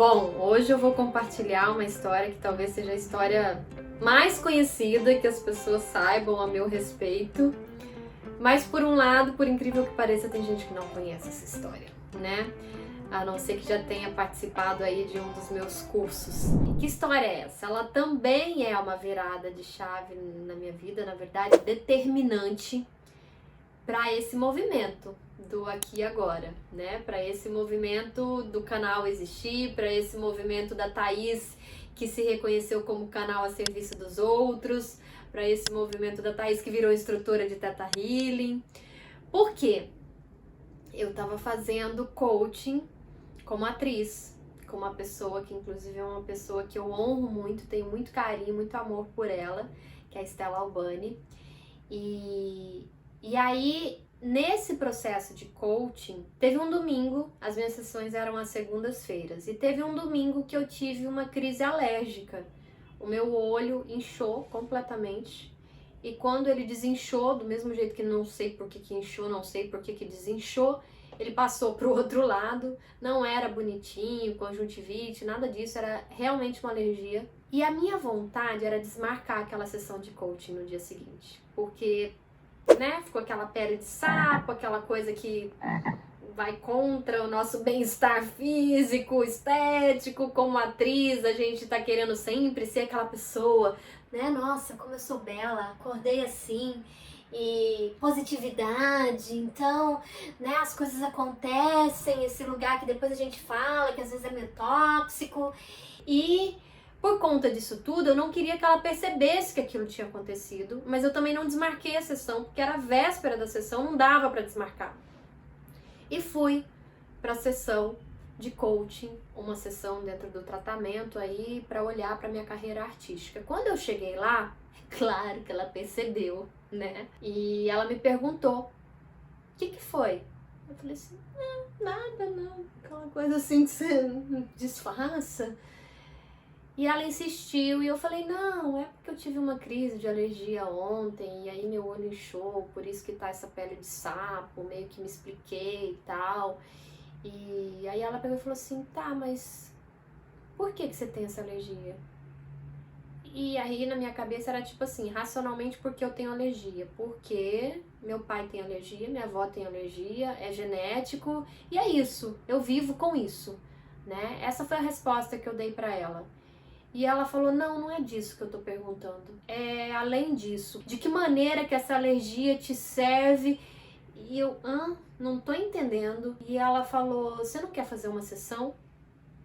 Bom, hoje eu vou compartilhar uma história que talvez seja a história mais conhecida que as pessoas saibam a meu respeito. Mas por um lado, por incrível que pareça, tem gente que não conhece essa história, né? A não ser que já tenha participado aí de um dos meus cursos. Que história é essa? Ela também é uma virada de chave na minha vida, na verdade, determinante para esse movimento do aqui e agora, né? Para esse movimento do canal existir, para esse movimento da Thaís que se reconheceu como canal a serviço dos outros, para esse movimento da Thaís que virou instrutora de Theta Healing. Por quê? Eu tava fazendo coaching como atriz, com uma pessoa que inclusive é uma pessoa que eu honro muito, tenho muito carinho, muito amor por ela, que é a Stella Albani. E aí, nesse processo de coaching, teve um domingo, as minhas sessões eram às segundas-feiras, e teve um domingo que eu tive uma crise alérgica. O meu olho inchou completamente, e quando ele desinchou, do mesmo jeito que não sei por que inchou, não sei por que desinchou, ele passou pro outro lado, não era bonitinho, conjuntivite, nada disso, era realmente uma alergia. E a minha vontade era desmarcar aquela sessão de coaching no dia seguinte, porque, né, ficou aquela pele de sapo, aquela coisa que vai contra o nosso bem-estar físico, estético. Como atriz, a gente tá querendo sempre ser aquela pessoa, né? Nossa, como eu sou bela, acordei assim, e positividade, então, né, as coisas acontecem, esse lugar que depois a gente fala, que às vezes é meio tóxico, e por conta disso tudo, eu não queria que ela percebesse que aquilo tinha acontecido, mas eu também não desmarquei a sessão, porque era a véspera da sessão, não dava pra desmarcar. E fui pra sessão de coaching, uma sessão dentro do tratamento aí para olhar para minha carreira artística. Quando eu cheguei lá, é claro que ela percebeu, né? E ela me perguntou: "O que foi?" Eu falei assim: "Não, nada, não. Aquela coisa assim que você disfarça." E ela insistiu e eu falei: "Não, é porque eu tive uma crise de alergia ontem e aí meu olho inchou, por isso que tá essa pele de sapo", meio que me expliquei e tal. E aí ela pegou e falou assim: "Tá, mas por que você tem essa alergia?" E aí na minha cabeça era tipo assim, racionalmente porque eu tenho alergia, porque meu pai tem alergia, minha avó tem alergia, é genético e é isso, eu vivo com isso, né? Essa foi a resposta que eu dei pra ela. E ela falou: "Não, não é disso que eu tô perguntando. É além disso. De que maneira que essa alergia te serve?" E eu, não tô entendendo. E ela falou: "Você não quer fazer uma sessão?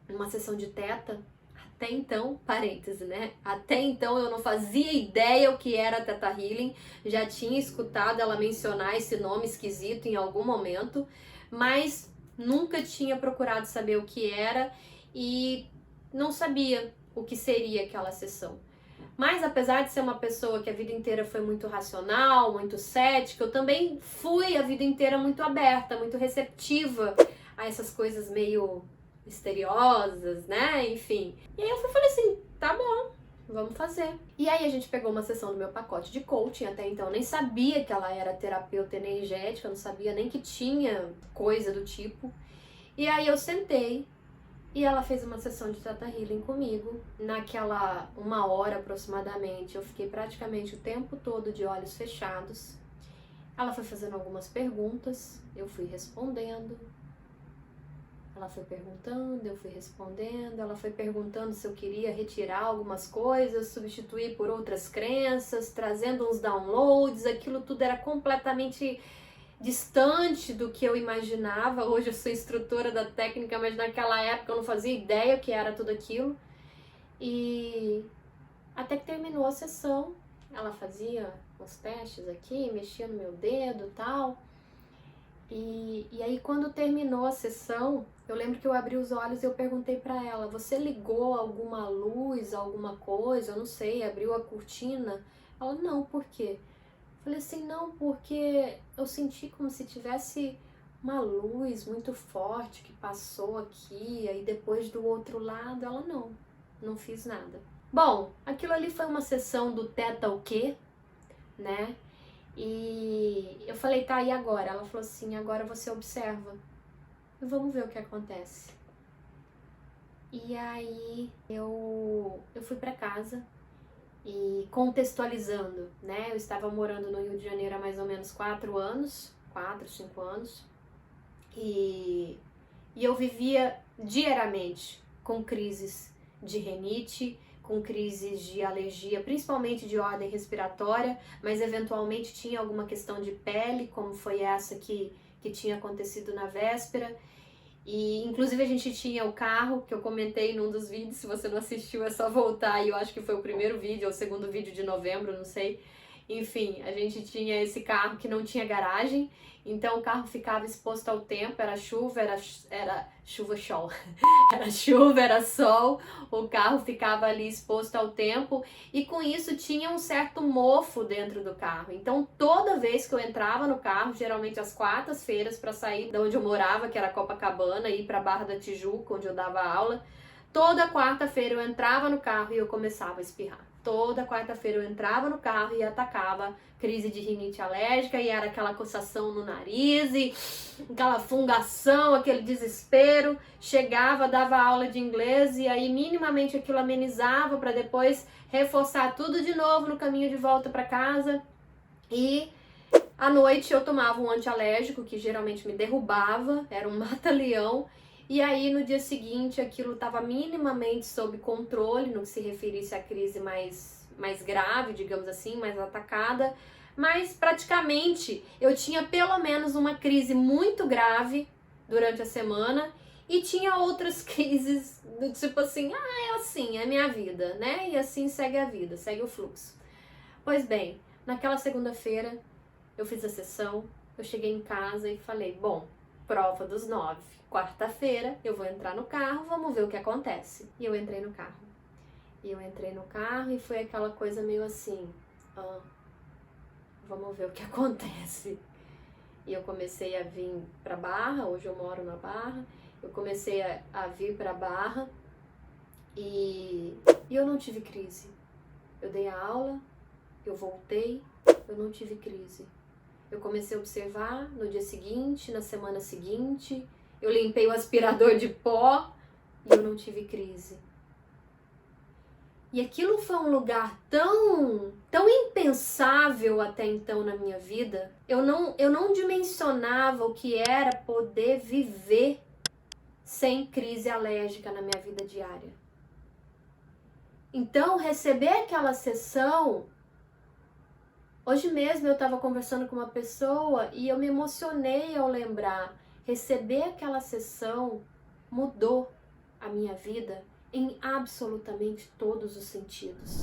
Uma sessão de teta?" Até então, parêntese, né? Até então eu não fazia ideia o que era Theta Healing. Já tinha escutado ela mencionar esse nome esquisito em algum momento, mas nunca tinha procurado saber o que era e não sabia o que seria aquela sessão. Mas apesar de ser uma pessoa que a vida inteira foi muito racional, muito cética, eu também fui a vida inteira muito aberta, muito receptiva a essas coisas meio misteriosas, né? Enfim. E aí eu falei assim: "Tá bom, vamos fazer." E aí a gente pegou uma sessão do meu pacote de coaching, até então eu nem sabia que ela era terapeuta energética, eu não sabia nem que tinha coisa do tipo. E aí eu sentei e ela fez uma sessão de Theta Healing comigo. Naquela 1 hora aproximadamente, eu fiquei praticamente o tempo todo de olhos fechados. Ela foi fazendo algumas perguntas, eu fui respondendo. Ela foi perguntando, eu fui respondendo. Ela foi perguntando se eu queria retirar algumas coisas, substituir por outras crenças, trazendo uns downloads. Aquilo tudo era completamente distante do que eu imaginava. Hoje eu sou instrutora da técnica, mas naquela época eu não fazia ideia o que era tudo aquilo. E até que terminou a sessão, ela fazia uns testes aqui, mexia no meu dedo e tal. E aí quando terminou a sessão, eu lembro que eu abri os olhos e eu perguntei pra ela: "Você ligou alguma luz, alguma coisa? Eu não sei, abriu a cortina?" Ela: "Não, por quê?" Falei assim: "Não, porque eu senti como se tivesse uma luz muito forte que passou aqui, aí depois do outro lado." Ela: "Não fiz nada." Bom, aquilo ali foi uma sessão do Teta o quê, né? E eu falei: "Tá, e agora?" Ela falou assim: "Agora você observa e vamos ver o que acontece." E aí eu fui pra casa e contextualizando, né? Eu estava morando no Rio de Janeiro há mais ou menos 4 anos, 4, 5 anos, e eu vivia diariamente com crises de rinite, com crises de alergia, principalmente de ordem respiratória, mas eventualmente tinha alguma questão de pele, como foi essa que tinha acontecido na véspera. E inclusive a gente tinha o carro que eu comentei num dos vídeos. Se você não assistiu é só voltar, e eu acho que foi o primeiro vídeo ou o segundo vídeo de novembro, não sei. Enfim, a gente tinha esse carro que não tinha garagem, então o carro ficava exposto ao tempo, era chuva, era chuva, sol, era chuva, era sol, o carro ficava ali exposto ao tempo, e com isso tinha um certo mofo dentro do carro. Então toda vez que eu entrava no carro, geralmente às quartas-feiras, para sair de onde eu morava, que era Copacabana, e ir para Barra da Tijuca, onde eu dava aula, toda quarta-feira eu entrava no carro e eu começava a espirrar. Toda quarta-feira eu entrava no carro e atacava crise de rinite alérgica, e era aquela coçação no nariz, e aquela fungação, aquele desespero. Chegava, dava aula de inglês, e aí minimamente aquilo amenizava para depois reforçar tudo de novo no caminho de volta para casa. E à noite eu tomava um antialérgico que geralmente me derrubava, era um mata-leão. E aí no dia seguinte aquilo estava minimamente sob controle, no que se referisse à crise mais grave, digamos assim, mais atacada. Mas praticamente eu tinha pelo menos uma crise muito grave durante a semana, e tinha outras crises do tipo assim, é assim, é minha vida, né? E assim segue a vida, segue o fluxo. Pois bem, naquela segunda-feira eu fiz a sessão, eu cheguei em casa e falei, bom, prova dos 9. Quarta-feira eu vou entrar no carro, vamos ver o que acontece. E eu entrei no carro. E foi aquela coisa meio assim, vamos ver o que acontece. E eu comecei a vir pra Barra, hoje eu moro na Barra, eu comecei a vir pra Barra e eu não tive crise. Eu dei a aula, eu voltei, eu não tive crise. Eu comecei a observar no dia seguinte, na semana seguinte, eu limpei o aspirador de pó e eu não tive crise. E aquilo foi um lugar tão impensável até então na minha vida. Eu não dimensionava o que era poder viver sem crise alérgica na minha vida diária. Então, receber aquela sessão... Hoje mesmo eu estava conversando com uma pessoa e eu me emocionei ao lembrar. Receber aquela sessão mudou a minha vida em absolutamente todos os sentidos.